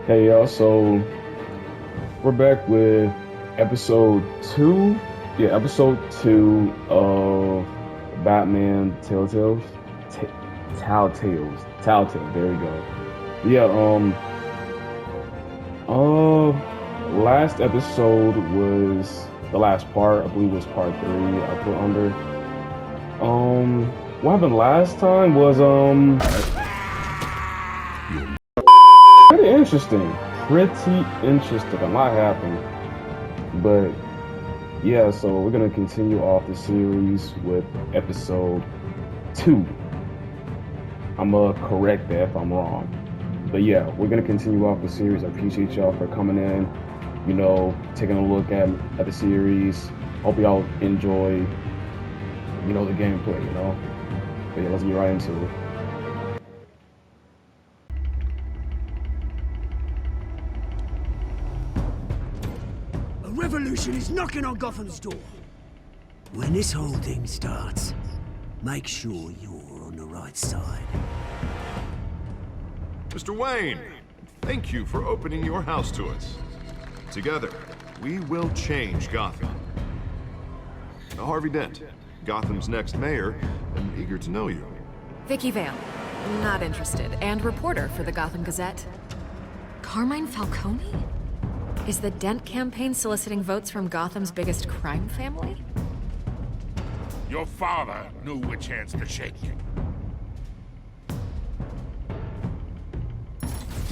Hey y'all, so we're back with episode two. Yeah, episode two of Batman Telltales. Telltales. There we go. Yeah, last episode was the last part. I believe was part three. I put under. What happened last time was pretty interesting. Pretty interesting. A lot happened. But yeah, so we're gonna continue off the series with episode two. I'm gonna correct that if I'm wrong. But yeah, we're gonna continue off the series. I appreciate y'all for coming in, taking a look at the series. Hope y'all enjoy, the gameplay, But yeah, let's get right into it. A revolution is knocking on Gotham's door. When this whole thing starts, make sure you're on the right side. Mr. Wayne, thank you for opening your house to us. Together, we will change Gotham. Harvey Dent, Gotham's next mayor, and eager to know you. Vicky Vale, not interested, and reporter for the Gotham Gazette. Carmine Falcone? Is the Dent campaign soliciting votes from Gotham's biggest crime family? Your father knew which hands to shake.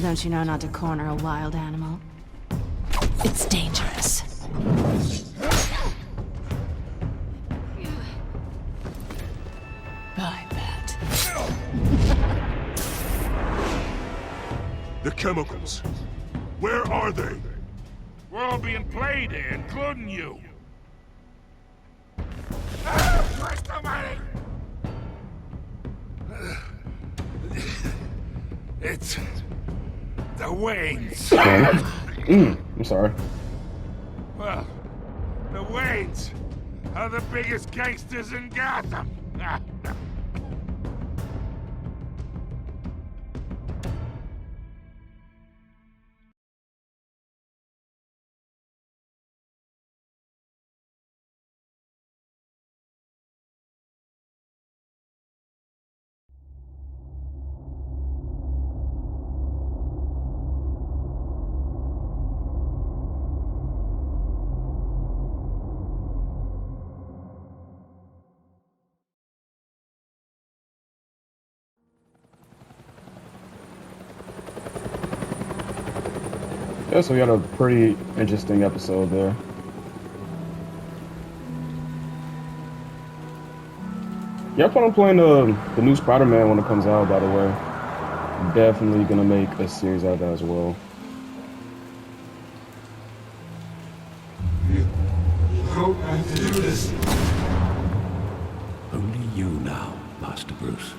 Don't you know not to corner a wild animal? It's dangerous. I bet. The chemicals. Where are they? We're all being played here, including you. Where's the money? It's the Waynes. I'm sorry. Well, the Waynes are the biggest gangsters in Gotham. Yeah, so we had a pretty interesting episode there. Yeah, I plan on playing the new Spider-Man when it comes out, by the way. Definitely gonna make a series out of that as well. Hope I have to do this. Only you now, Master Bruce.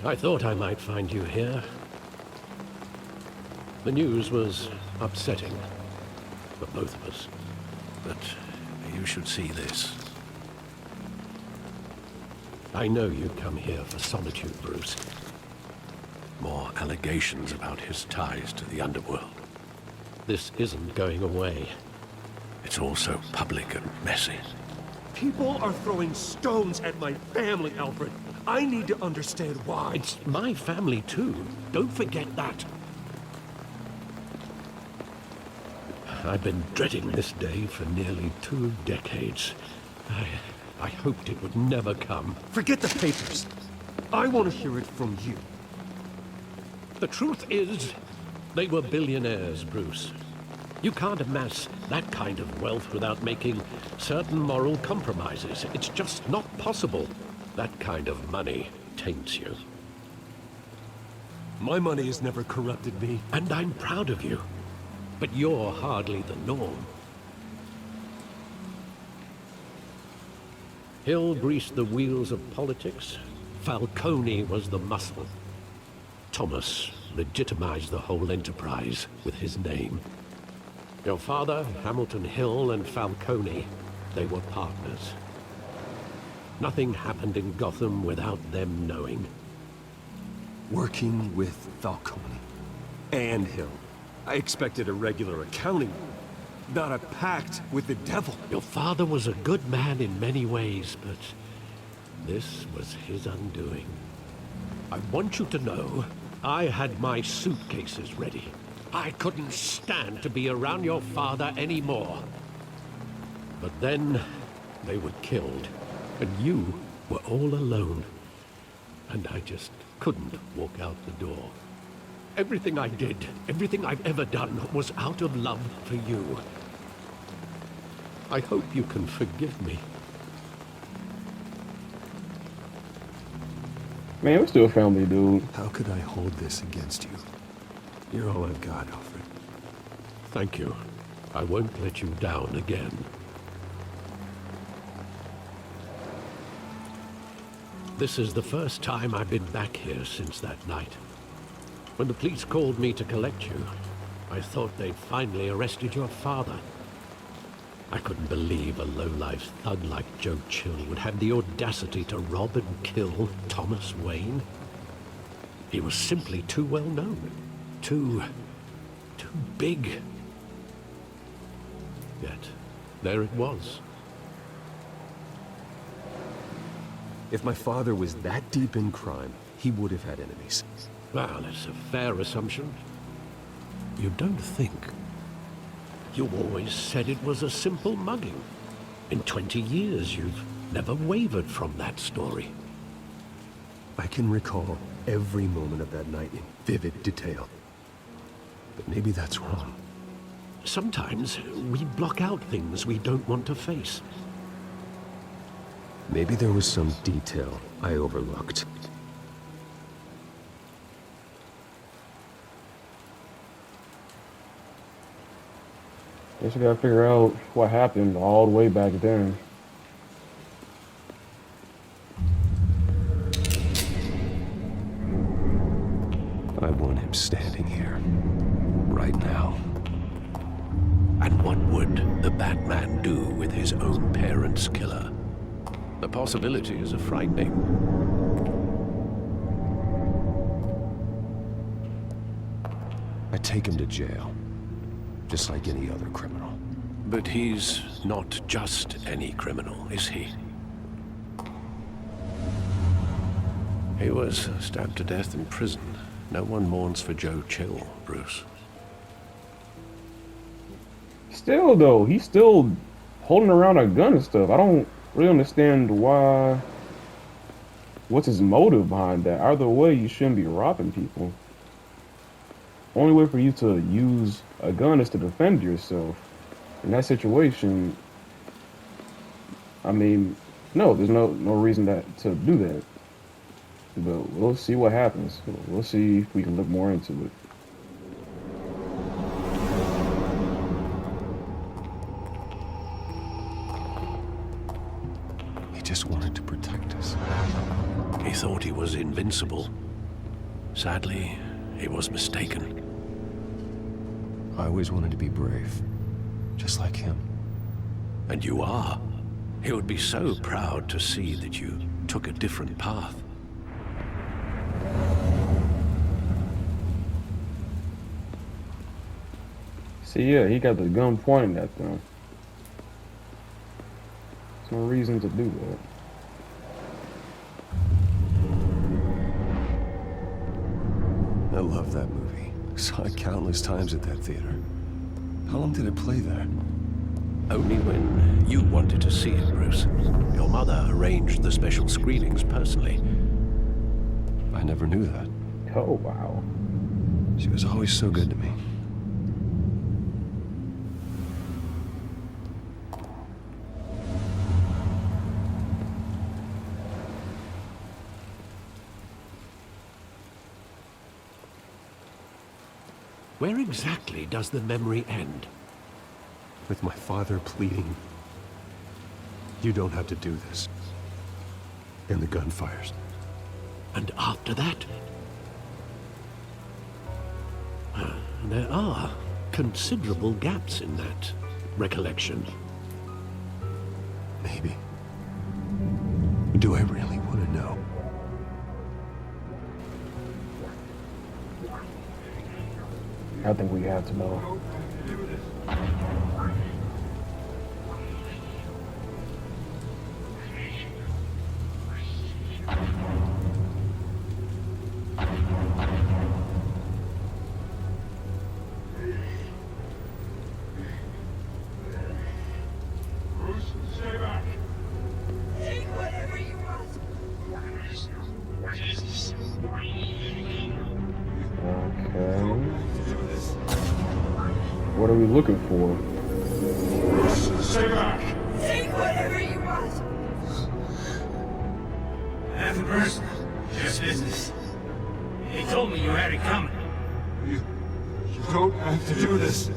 I thought I might find you here. The news was upsetting for both of us. But you should see this. I know you come here for solitude, Bruce. More allegations about his ties to the underworld. This isn't going away. It's all so public and messy. People are throwing stones at my family, Alfred. I need to understand why. It's my family, too. Don't forget that. I've been dreading this day for nearly 2 decades. I hoped it would never come. Forget the papers. I want to hear it from you. The truth is, they were billionaires, Bruce. You can't amass that kind of wealth without making certain moral compromises. It's just not possible. That kind of money taints you. My money has never corrupted me. And I'm proud of you. But you're hardly the norm. Hill greased the wheels of politics. Falcone was the muscle. Thomas legitimized the whole enterprise with his name. Your father, Hamilton Hill, and Falcone they were partners. Nothing happened in Gotham without them knowing. Working with Falcone and Hill. I expected a regular accounting, not a pact with the devil. Your father was a good man in many ways, but this was his undoing. I want you to know, I had my suitcases ready. I couldn't stand to be around your father anymore. But then, they were killed, and you were all alone. And I just couldn't walk out the door. Everything I did, everything I've ever done, was out of love for you. I hope you can forgive me. Man, we're still family, dude. How could I hold this against you? You're all I've got, Alfred. Thank you. I won't let you down again. This is the first time I've been back here since that night. When the police called me to collect you, I thought they'd finally arrested your father. I couldn't believe a low-life thug like Joe Chill would have the audacity to rob and kill Thomas Wayne. He was simply too well known. Too big. Yet, there it was. If my father was that deep in crime, he would have had enemies. Well, that's a fair assumption. You don't think. You always said it was a simple mugging. In 20 years, you've never wavered from that story. I can recall every moment of that night in vivid detail. But maybe that's wrong. Sometimes we block out things we don't want to face. Maybe there was some detail I overlooked. Guess we gotta figure out what happened all the way back then. I want him standing here, right now. And what would the Batman do with his own parents' killer? The possibilities are frightening. I take him to jail, just like any other criminal. But he's not just any criminal, is he? He was stabbed to death in prison. No one mourns for Joe Chill, Bruce. Still, though, he's still holding around a gun and stuff. I don't really understand why. What's his motive behind that? Either way, you shouldn't be robbing people. Only way for you to use a gun is to defend yourself. In that situation, I mean, no, there's no reason to do that. But we'll see what happens. We'll see if we can look more into it. He just wanted to protect us. He thought he was invincible. Sadly, he was mistaken. I always wanted to be brave, just like him. And you are. He would be so proud to see that you took a different path. See, yeah, he got the gun pointing at them. There's no reason to do that. I love that movie. Saw it countless times at that theater. How long did it play there? Only when you wanted to see it, Bruce. Your mother arranged the special screenings personally. I never knew that. Oh, wow. She was always so good to me. Where exactly does the memory end? With my father pleading, "You don't have to do this." And the gun fires. And after that? There are considerable gaps in that recollection. Maybe. Do I really want to know? I think we have to know. What are we looking for? Stay back! Take whatever you want! Nothing personal, just business. He told me you had it coming. You don't have to do this.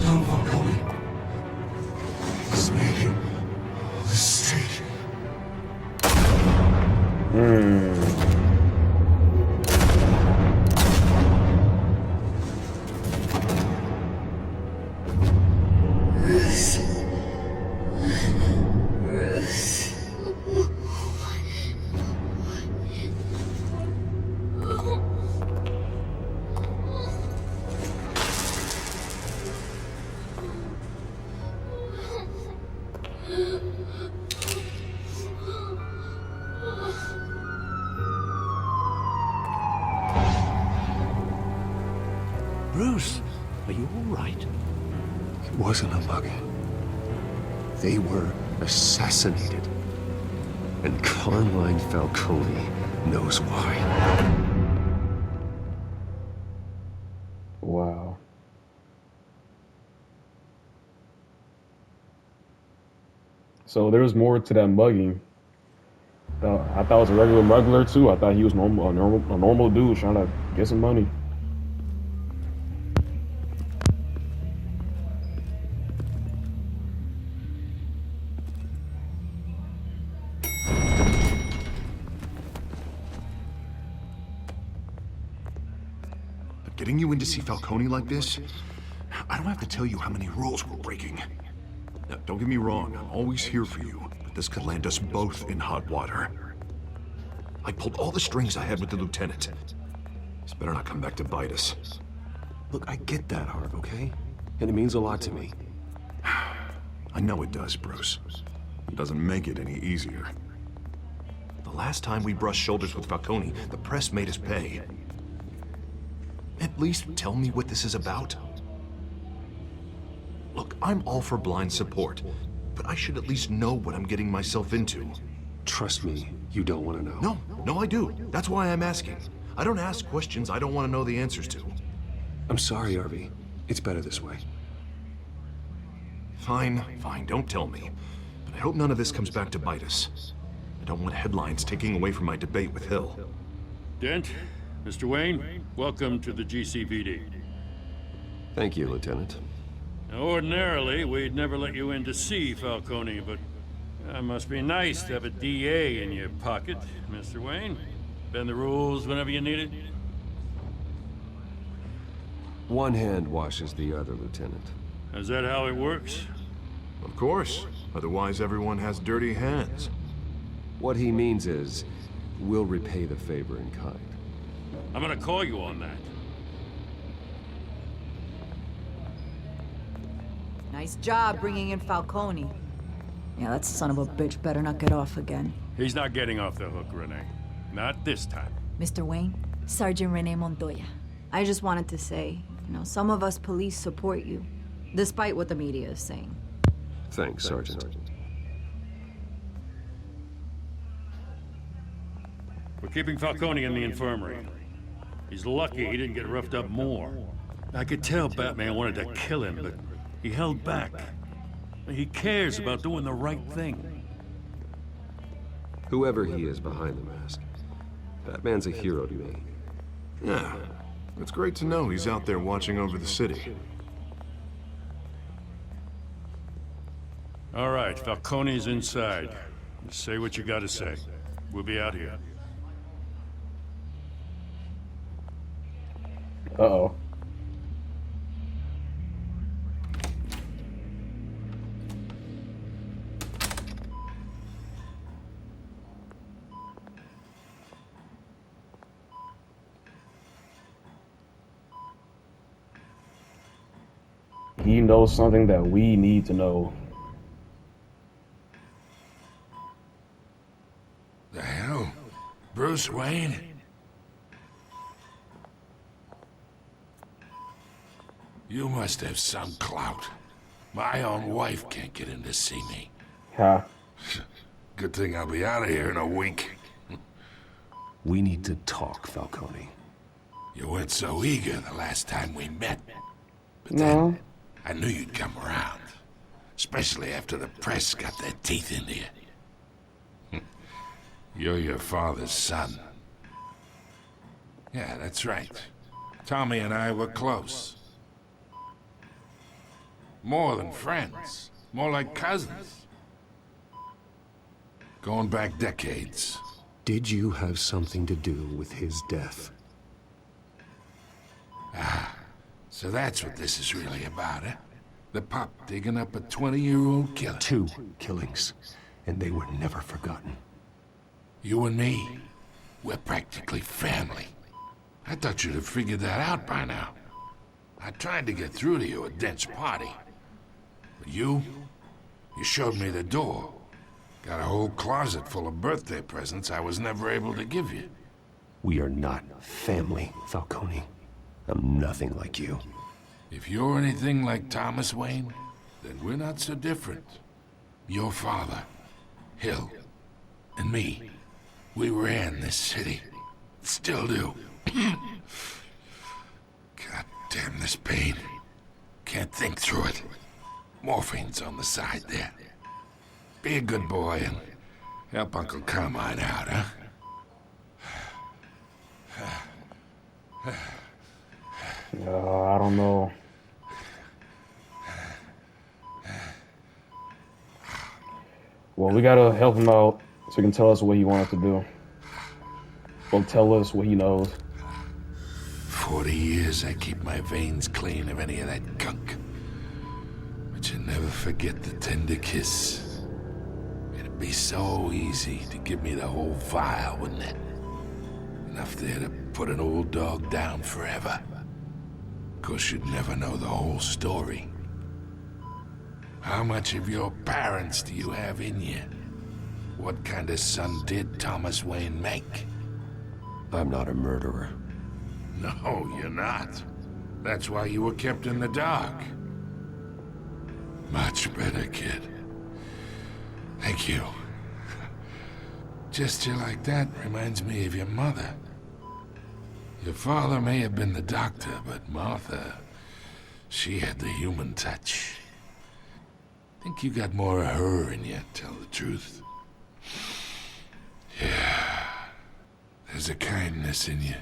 Don't walk away. It's making a mistake. Bruce, are you all right? It wasn't a mug. They were assassinated. And Carmine Falcone knows why. Wow. So there was more to that mugging. I thought it was a regular muggler too. I thought he was a normal dude trying to get some money. Getting you in to see Falcone like this, I don't have to tell you how many rules we're breaking. Now, don't get me wrong, I'm always here for you, but this could land us both in hot water. I pulled all the strings I had with the lieutenant. This better not come back to bite us. Look, I get that, Harv, okay? And it means a lot to me. I know it does, Bruce. It doesn't make it any easier. The last time we brushed shoulders with Falcone, the press made us pay. At least tell me what this is about. Look, I'm all for blind support, but I should at least know what I'm getting myself into. Trust me, you don't want to know. No, I do. That's why I'm asking. I don't ask questions I don't want to know the answers to. I'm sorry, Harvey. It's better this way. Fine, don't tell me. But I hope none of this comes back to bite us. I don't want headlines taking away from my debate with Hill. Dent, Mr. Wayne, welcome to the GCPD. Thank you, Lieutenant. Now, ordinarily, we'd never let you in to see Falcone, but that must be nice to have a DA in your pocket, Mr. Wayne. Bend the rules whenever you need it. One hand washes the other, Lieutenant. Is that how it works? Of course. Otherwise, everyone has dirty hands. What he means is, we'll repay the favor in kind. I'm gonna call you on that. Nice job bringing in Falcone. Yeah, that son of a bitch better not get off again. He's not getting off the hook, Renee. Not this time. Mr. Wayne, Sergeant Renee Montoya. I just wanted to say, some of us police support you, despite what the media is saying. Thanks, Sergeant. We're keeping Falcone in the infirmary. He's lucky he didn't get roughed up more. I could tell Batman wanted to kill him, but he held back. He cares about doing the right thing. Whoever he is behind the mask, Batman's a hero to me. Yeah, it's great to know he's out there watching over the city. All right, Falcone's inside. Just say what you gotta say. We'll be out here. Uh-oh. He knows something that we need to know. The hell? Bruce Wayne? You must have some clout. My own wife can't get in to see me. Huh? Good thing I'll be out of here in a week. We need to talk, Falcone. You weren't so eager the last time we met. But No. then, I knew you'd come around. Especially after the press got their teeth into you. You're your father's son. Yeah, that's right. Tommy and I were close. More than friends. More like cousins. Going back decades. Did you have something to do with his death? So that's what this is really about, huh? The pup digging up a 20-year-old killer. 2 killings, and they were never forgotten. You and me, we're practically family. I thought you'd have figured that out by now. I tried to get through to you at Dent's party. But you showed me the door. Got a whole closet full of birthday presents I was never able to give you. We are not family, Falcone. I'm nothing like you. If you're anything like Thomas Wayne, then we're not so different. Your father, Hill, and me, we ran this city. Still do. God damn this pain. Can't think through it. Morphine's on the side there. Be a good boy and help Uncle Carmine out, huh? I don't know. Well, we gotta help him out so he can tell us what he wants to do. Or tell us what he knows. 40 years I keep my veins clean of any of that gunk. But you never forget the tender kiss. It'd be so easy to give me the whole vial, wouldn't it? Enough there to put an old dog down forever. Of course, you'd never know the whole story. How much of your parents do you have in you? What kind of son did Thomas Wayne make? I'm not a murderer. No, you're not. That's why you were kept in the dark. Much better, kid. Thank you. Gesture like that reminds me of your mother. Your father may have been the doctor, but Martha, she had the human touch. Think you got more of her in you, tell the truth. Yeah. There's a kindness in you.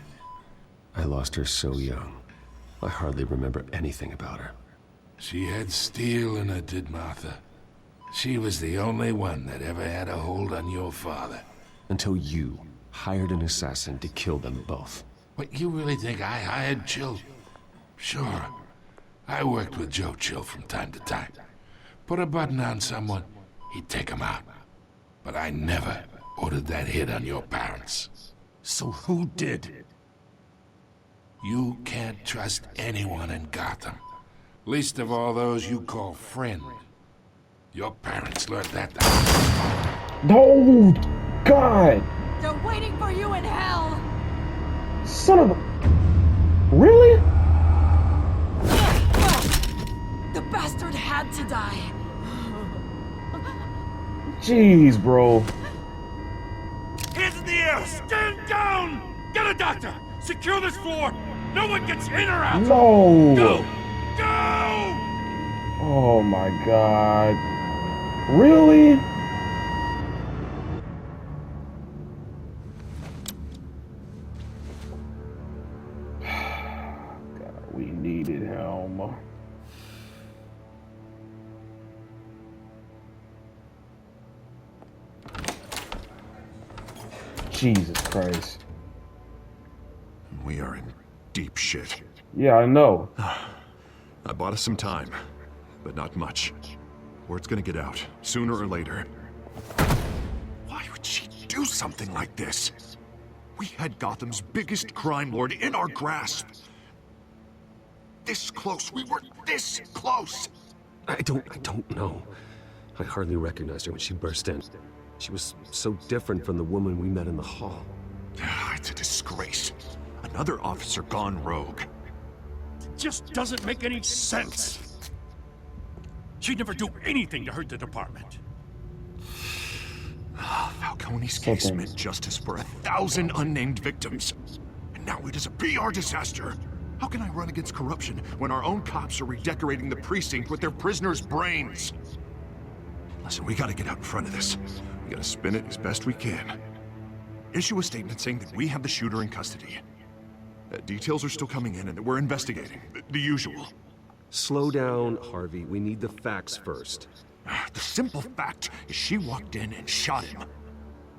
I lost her so young. I hardly remember anything about her. She had steel in her, did Martha. She was the only one that ever had a hold on your father. Until you hired an assassin to kill them both. What, you really think I hired Chill? Sure. I worked with Joe Chill from time to time. Put a button on someone, he'd take him out. But I never ordered that hit on your parents. So who did? You can't trust anyone in Gotham. Least of all those you call friend. Your parents learned that. No! God! They're waiting for you in hell! Son of a... Really? The bastard had to die. Jeez, bro. Hands in the air! Stand down! Get a doctor! Secure this floor! No one gets in or out! No! Go! Go! Oh my God. Really? God, we needed him. Jesus Christ. We are in deep shit. Yeah, I know. I bought us some time, but not much. Word's gonna get out, sooner or later. Why would she do something like this? We had Gotham's biggest crime lord in our grasp. This close, we were this close! I don't know. I hardly recognized her when she burst in. She was so different from the woman we met in the hall. It's a disgrace. Another officer gone rogue. It just doesn't make any sense. She'd never do anything to hurt the department. Falcone's case meant justice for 1,000 unnamed victims. And now it is a PR disaster. How can I run against corruption when our own cops are redecorating the precinct with their prisoners' brains? Listen, we gotta get out in front of this. We gotta spin it as best we can. Issue a statement saying that we have the shooter in custody. Details are still coming in and that we're investigating. The usual. Slow down, Harvey. We need the facts first. The simple fact is she walked in and shot him.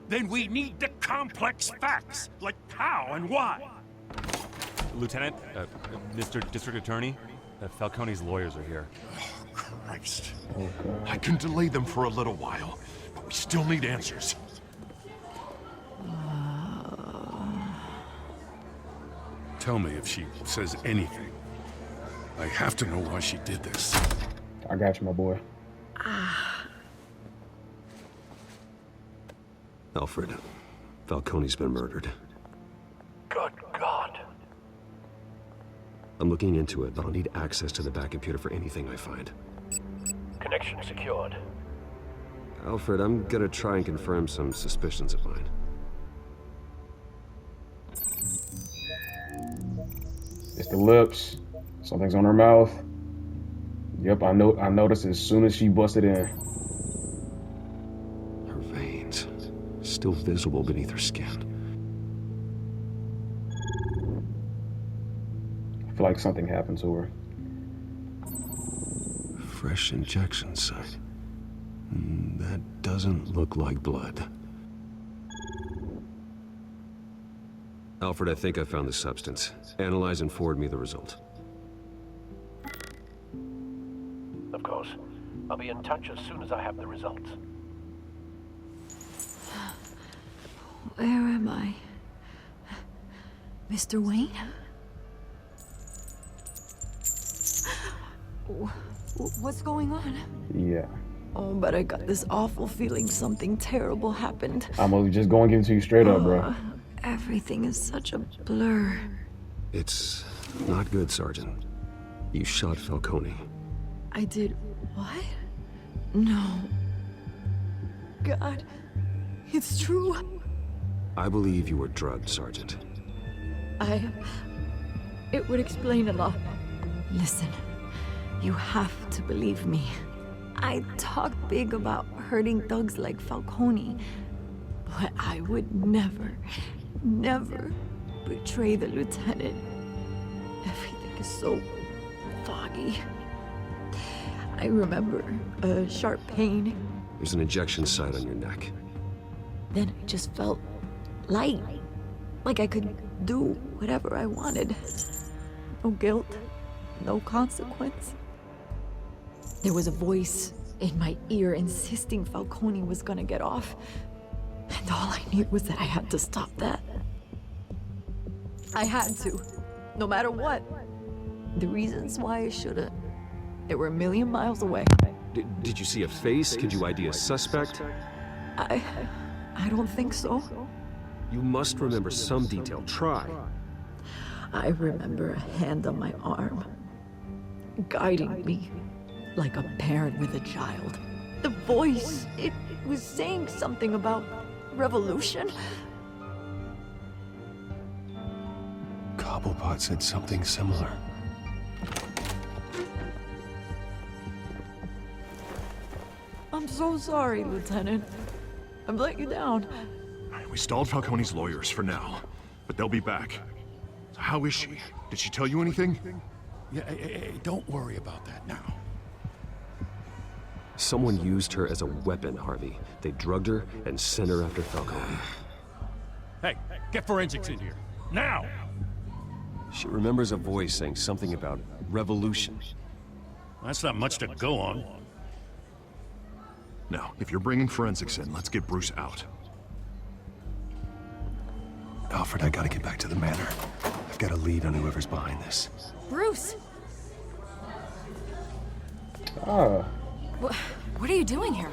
Then we need the complex facts, like how and why. Lieutenant, Mr. District Attorney, Falcone's lawyers are here. Oh, Christ. I can delay them for a little while, but we still need answers. Tell me if she says anything. I have to know why she did this. I got you, my boy. Alfred, Falcone's been murdered. Good God. I'm looking into it, but I'll need access to the back computer for anything I find. Connection secured. Alfred, I'm gonna try and confirm some suspicions of mine. It's the lips. Something's on her mouth. Yep, I noticed as soon as she busted in. Her veins, still visible beneath her skin. I feel like something happened to her. Fresh injection site. That doesn't look like blood. Alfred, I think I found the substance. Analyze and forward me the result. Of course. I'll be in touch as soon as I have the results. Where am I? Mr. Wayne? What's going on? Yeah. Oh, but I got this awful feeling something terrible happened. I'm gonna just go and give it to you straight up, bro. Everything is such a blur. It's not good, Sergeant. You shot Falcone. I did what? No. God, it's true. I believe you were drugged, Sergeant. It would explain a lot. Listen, you have to believe me. I talk big about hurting thugs like Falcone, but I would never betray the lieutenant. Everything is so foggy. I remember a sharp pain. There's an injection site on your neck. Then I just felt light, like I could do whatever I wanted. No guilt, no consequence. There was a voice in my ear insisting Falcone was gonna get off. And all I knew was that I had to stop that. I had to, no matter what. The reasons why I should've, they were a million miles away. Did you see a face? Could you ID a suspect? I don't think so. You must remember some detail. Try. I remember a hand on my arm, guiding me like a parent with a child. The voice, it was saying something about revolution. Cobblepot said something similar. I'm so sorry, Lieutenant. I've let you down. We stalled Falcone's lawyers for now, but they'll be back. So how is she? Did she tell you anything? Yeah, don't worry about that now. Someone used her as a weapon, Harvey. They drugged her and sent her after Falcone. Hey, get forensics in here. Now! She remembers a voice saying something about revolution. That's not much to go on. Now, if you're bringing forensics in, let's get Bruce out. Alfred, I gotta get back to the manor. I've got a lead on whoever's behind this. Bruce! Ah. What are you doing here?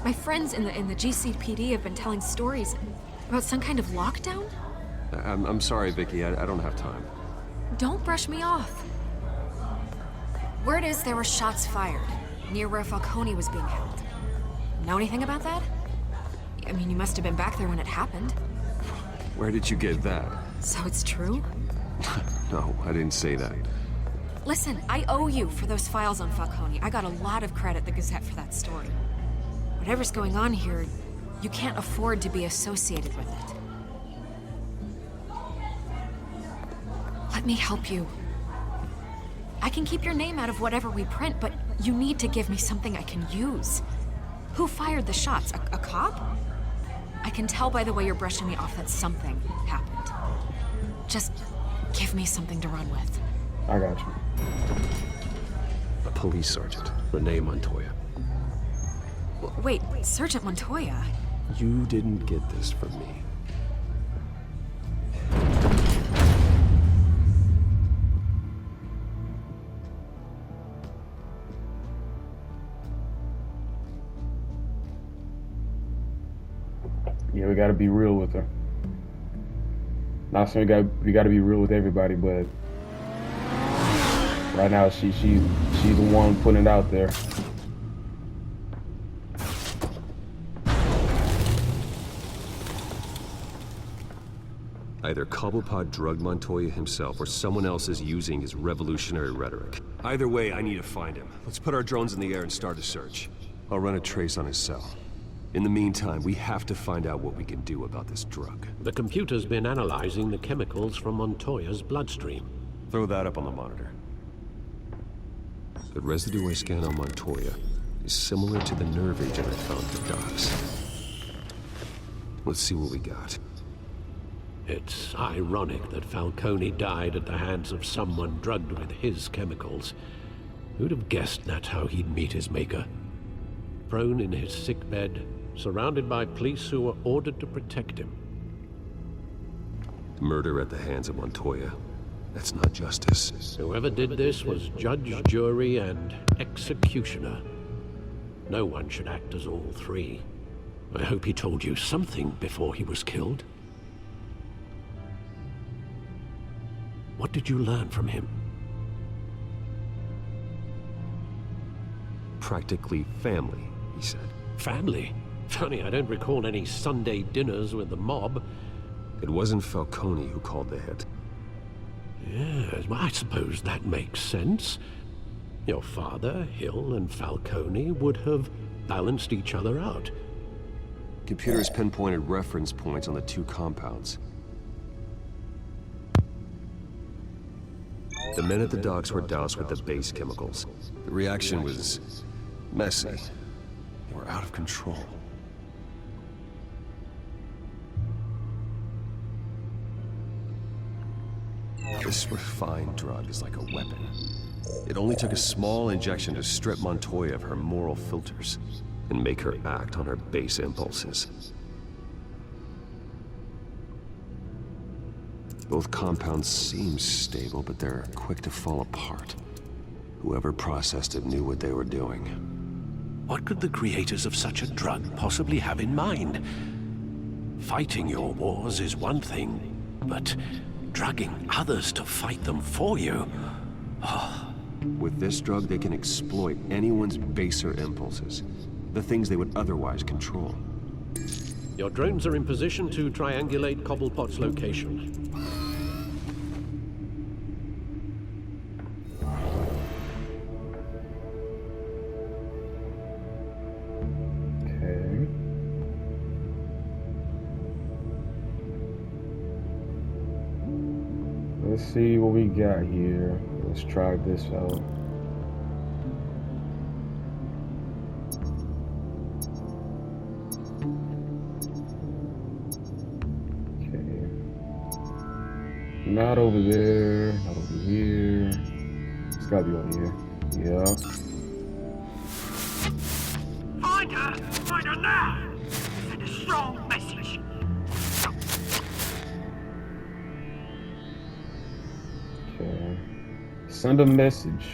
My friends in the GCPD have been telling stories about some kind of lockdown? I'm sorry, Vicky. I don't have time. Don't brush me off. Word is there were shots fired near where Falcone was being held. Know anything about that? I mean, you must have been back there when it happened. Where did you get that? So it's true? No, I didn't say that. Listen, I owe you for those files on Falcone. I got a lot of credit at the Gazette for that story. Whatever's going on here, you can't afford to be associated with it. Let me help you. I can keep your name out of whatever we print, but you need to give me something I can use. Who fired the shots? A cop? I can tell by the way you're brushing me off that something happened. Just give me something to run with. I got you. A police sergeant, Renee Montoya. Wait, Sergeant Montoya? You didn't get this from me. Yeah, we gotta be real with her. Not saying we gotta be real with everybody, but right now she's the one putting it out there. Either Cobblepot drugged Montoya himself, or someone else is using his revolutionary rhetoric. Either way, I need to find him. Let's put our drones in the air and start a search. I'll run a trace on his cell. In the meantime, we have to find out what we can do about this drug. The computer's been analyzing the chemicals from Montoya's bloodstream. Throw that up on the monitor. The residue I scanned on Montoya is similar to the nerve agent I found at the docks. Let's see what we got. It's ironic that Falcone died at the hands of someone drugged with his chemicals. Who'd have guessed that's how he'd meet his maker? Prone in his sickbed, surrounded by police who were ordered to protect him. Murder at the hands of Montoya. That's not justice. Whoever did this was judge, jury, and executioner. No one should act as all three. I hope he told you something before he was killed. What did you learn from him? Practically family, he said. Family? Funny, I don't recall any Sunday dinners with the mob. It wasn't Falcone who called the hit. Yes, well, I suppose that makes sense. Your father, Hill, and Falcone would have balanced each other out. Computers pinpointed reference points on the two compounds. The men at the docks were doused with the base chemicals. The reaction was messy. They were out of control. This refined drug is like a weapon. It only took a small injection to strip Montoya of her moral filters and make her act on her base impulses. Both compounds seem stable, but they're quick to fall apart. Whoever processed it knew what they were doing. What could the creators of such a drug possibly have in mind? Fighting your wars is one thing, but drugging others to fight them for you? Oh. With this drug, they can exploit anyone's baser impulses, the things they would otherwise control. Your drones are in position to triangulate Cobblepot's location. Okay. Let's see what we got here. Let's try this out. Not over there. Not over here. It's gotta be over here. Yeah. Find her! Find her now! Send a strong message. Okay. Send a message.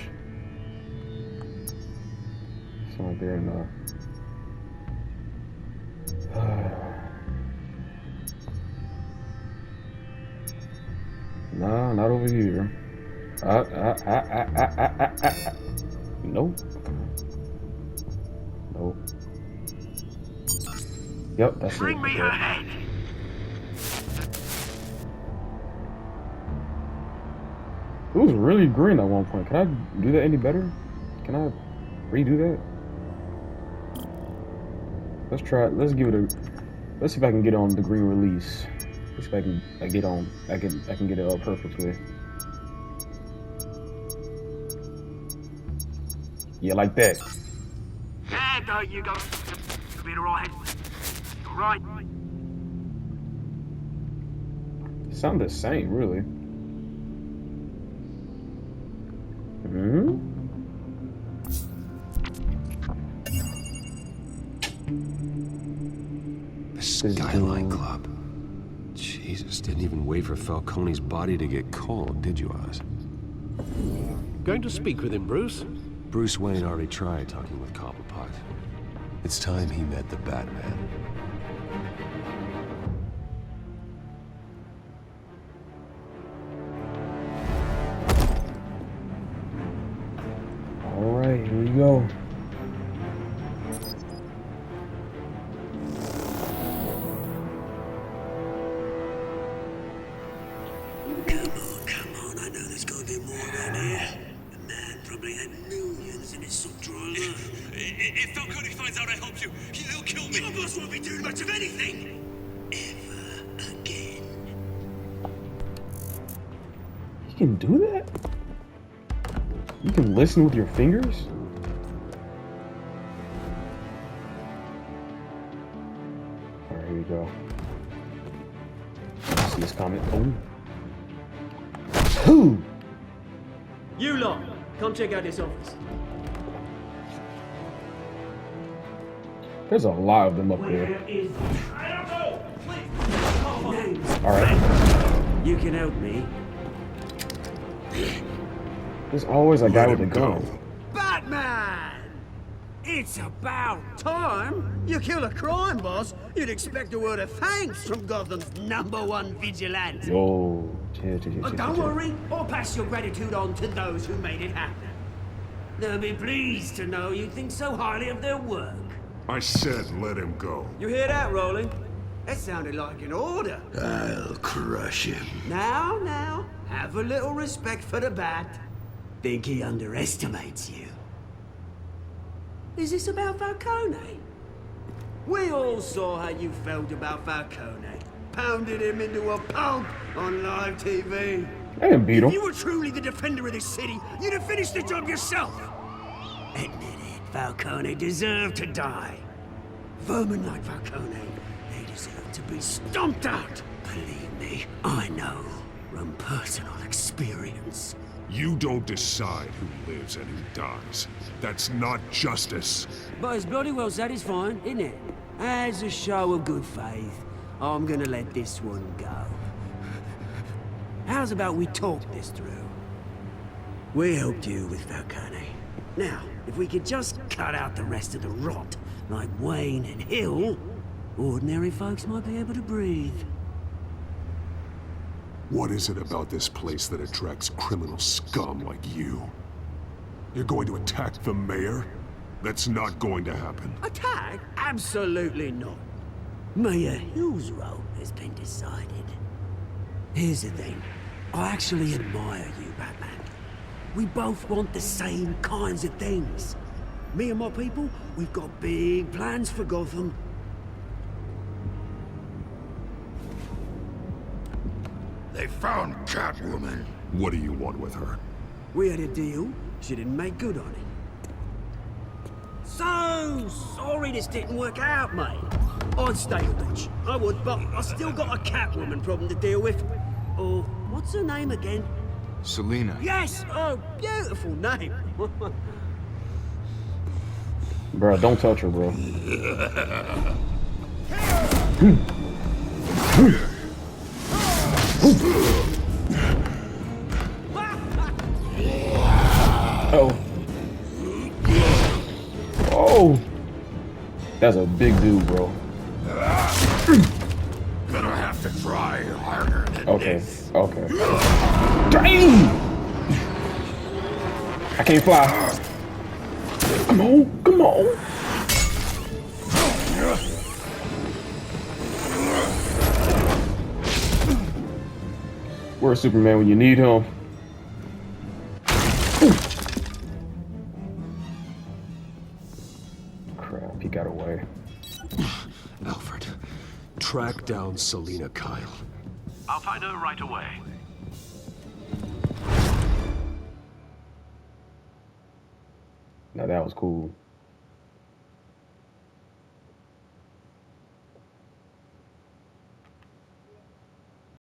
It's not there enough. Nah, not over here. Nope. Nope. Yep, that's it. Bring me her head! It was really green at one point. Can I do that any better? Can I redo that? Let's try it. Let's give it a. Let's see if I can get on the green release. Let's see if I can get on. I can get it up perfectly. Yeah, like that. There you go. You'll be alright. Alright. Sound the same, really. Hmm. The Skyline Club. Jesus, didn't even wait for Falcone's body to get cold, did you, Oz? Going to speak with him, Bruce? Bruce Wayne already tried talking with Cobblepot. It's time he met the Batman. All right, here we go. Come on, I know there's gotta be more around here. The man probably had millions in his sub-drawer alone. If Falcone finds out I helped you, he'll kill me. Your boss won't be doing much of anything! Ever again. You can do that? You can listen with your fingers? Alright, here we go. Let's see this comment. Oh. Who? You lot, come check out this office. There's a lot of them up there. Alright. You can help me. There's always a guy with a gun. Batman! It's about time. You kill a crime boss, you'd expect a word of thanks from Gotham's #1 vigilante. Yo. Don't worry, I'll pass your gratitude on to those who made it happen. They'll be pleased to know you think so highly of their work. I said let him go. You hear that, Rolling? That sounded like an order. I'll crush him. Now, have a little respect for the Bat. Think he underestimates you. Is this about Falcone? We all saw how you felt about Falcone. Pounded him into a pulp on live TV. I didn't beat him. If you were truly the defender of this city, you'd have finished the job yourself. Admit it, Falcone deserved to die. Vermin like Falcone, they deserve to be stomped out. Believe me, I know from personal experience. You don't decide who lives and who dies. That's not justice. But it's bloody well satisfying, isn't it? As a show of good faith, I'm gonna let this one go. How's about we talk this through? We helped you with Falcone. Now, if we could just cut out the rest of the rot, like Wayne and Hill, ordinary folks might be able to breathe. What is it about this place that attracts criminal scum like you? You're going to attack the mayor? That's not going to happen. Attack? Absolutely not. Mayor Hill's role has been decided. Here's the thing. I actually admire you, Batman. We both want the same kinds of things. Me and my people, we've got big plans for Gotham. They found Catwoman. What do you want with her? We had a deal. She didn't make good on it. So sorry this didn't work out, mate. I'd stay a watch. I would, but I still got a Catwoman problem to deal with. Oh, what's her name again? Selena. Yes! Oh, beautiful name. Bro, don't touch her, bro. Oh. Oh. That's a big dude, bro. Gonna have to try harder than this. Okay. Dang! I can't fly. Come on, come on. Where's Superman when you need him? Crap, he got away. Alfred, track down Selena Kyle. I'll find her right away. Now that was cool.